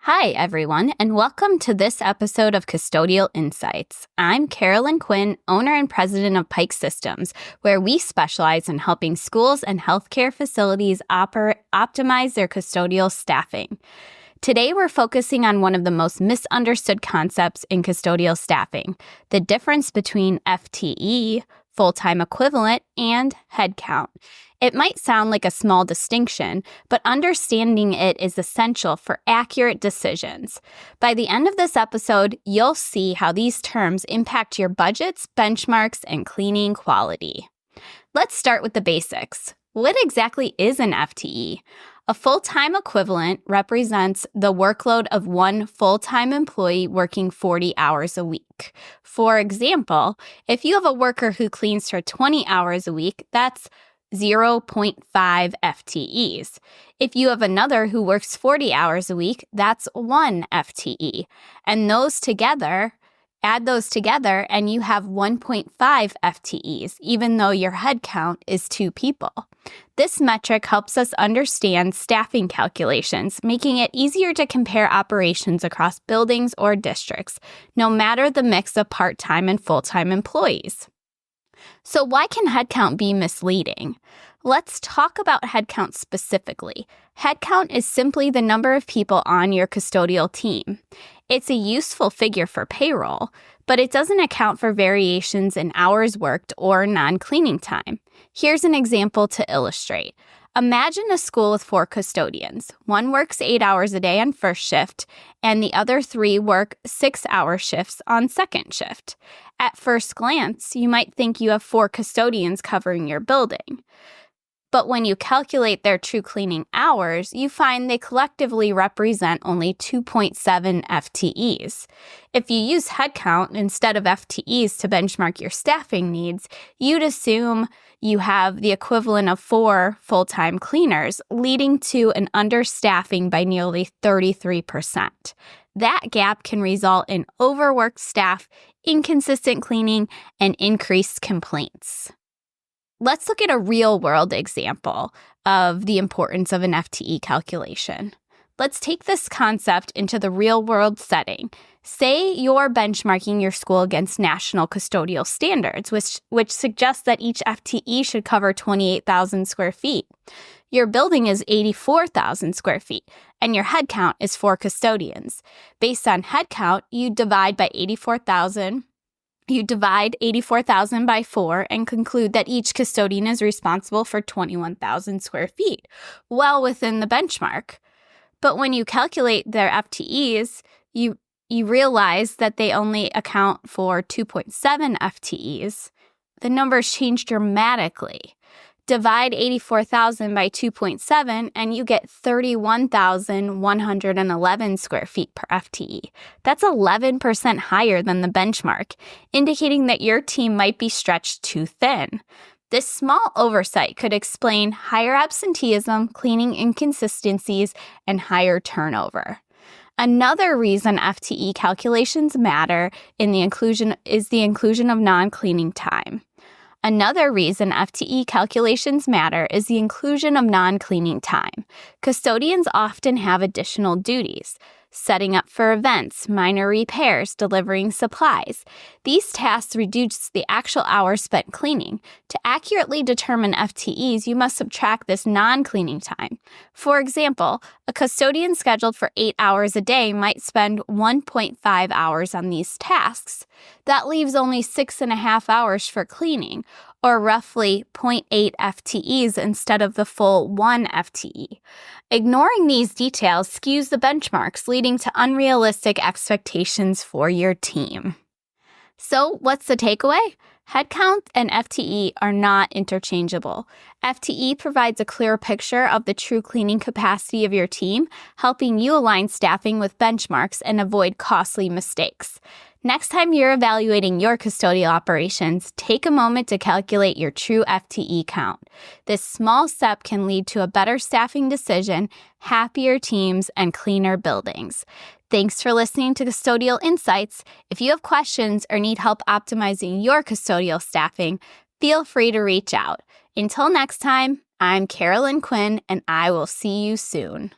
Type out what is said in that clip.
Hi, everyone, and welcome to this episode of Custodial Insights. I'm Carolyn Quinn, owner and president of Pike Systems, where we specialize in helping schools and healthcare facilities optimize their custodial staffing. Today, we're focusing on one of the most misunderstood concepts in custodial staffing, the difference between FTE, full-time equivalent, and headcount. It might sound like a small distinction, but understanding it is essential for accurate decisions. By the end of this episode, you'll see how these terms impact your budgets, benchmarks, and cleaning quality. Let's start with the basics. What exactly is an FTE? A full-time equivalent represents the workload of one full-time employee working 40 hours a week. For example, if you have a worker who cleans for 20 hours a week, that's 0.5 FTEs. If you have another who works 40 hours a week, that's 1 FTE. And add those together, and you have 1.5 FTEs, even though your headcount is 2 people. This metric helps us understand staffing calculations, making it easier to compare operations across buildings or districts, no matter the mix of part-time and full-time employees. So why can headcount be misleading? Let's talk about headcount specifically. Headcount is simply the number of people on your custodial team. It's a useful figure for payroll, but it doesn't account for variations in hours worked or non-cleaning time. Here's an example to illustrate. Imagine a school with 4 custodians. One works 8 hours a day on first shift, and the other 3 work 6-hour shifts on second shift. At first glance, you might think you have 4 custodians covering your building. But when you calculate their true cleaning hours, you find they collectively represent only 2.7 FTEs. If you use headcount instead of FTEs to benchmark your staffing needs, you'd assume you have the equivalent of 4 full-time cleaners, leading to an understaffing by nearly 33%. That gap can result in overworked staff, inconsistent cleaning, and increased complaints. Let's look at a real-world example of the importance of an FTE calculation. Let's take this concept into the real-world setting. Say you're benchmarking your school against national custodial standards, which suggests that each FTE should cover 28,000 square feet. Your building is 84,000 square feet, and your headcount is 4 custodians. Based on headcount, you divide 84,000 by 4 and conclude that each custodian is responsible for 21,000 square feet, well within the benchmark. But when you calculate their FTEs, you realize that they only account for 2.7 FTEs. The numbers change dramatically. Divide 84,000 by 2.7 and you get 31,111 square feet per FTE. That's 11% higher than the benchmark, indicating that your team might be stretched too thin. This small oversight could explain higher absenteeism, cleaning inconsistencies, and higher turnover. Another reason FTE calculations matter is the inclusion of non-cleaning time. Another reason FTE calculations matter is the inclusion of non-cleaning time. Custodians often have additional duties, setting up for events, minor repairs, delivering supplies. These tasks reduce the actual hours spent cleaning. To accurately determine FTEs, you must subtract this non-cleaning time. For example, a custodian scheduled for 8 hours a day might spend 1.5 hours on these tasks. That leaves only 6.5 hours for cleaning, or roughly 0.8 FTEs instead of the full 1 FTE. Ignoring these details skews the benchmarks, leading to unrealistic expectations for your team. So what's the takeaway? Headcount and FTE are not interchangeable. FTE provides a clear picture of the true cleaning capacity of your team, helping you align staffing with benchmarks and avoid costly mistakes. Next time you're evaluating your custodial operations, take a moment to calculate your true FTE count. This small step can lead to a better staffing decision, happier teams, and cleaner buildings. Thanks for listening to Custodial Insights. If you have questions or need help optimizing your custodial staffing, feel free to reach out. Until next time, I'm Carolyn Quinn, and I will see you soon.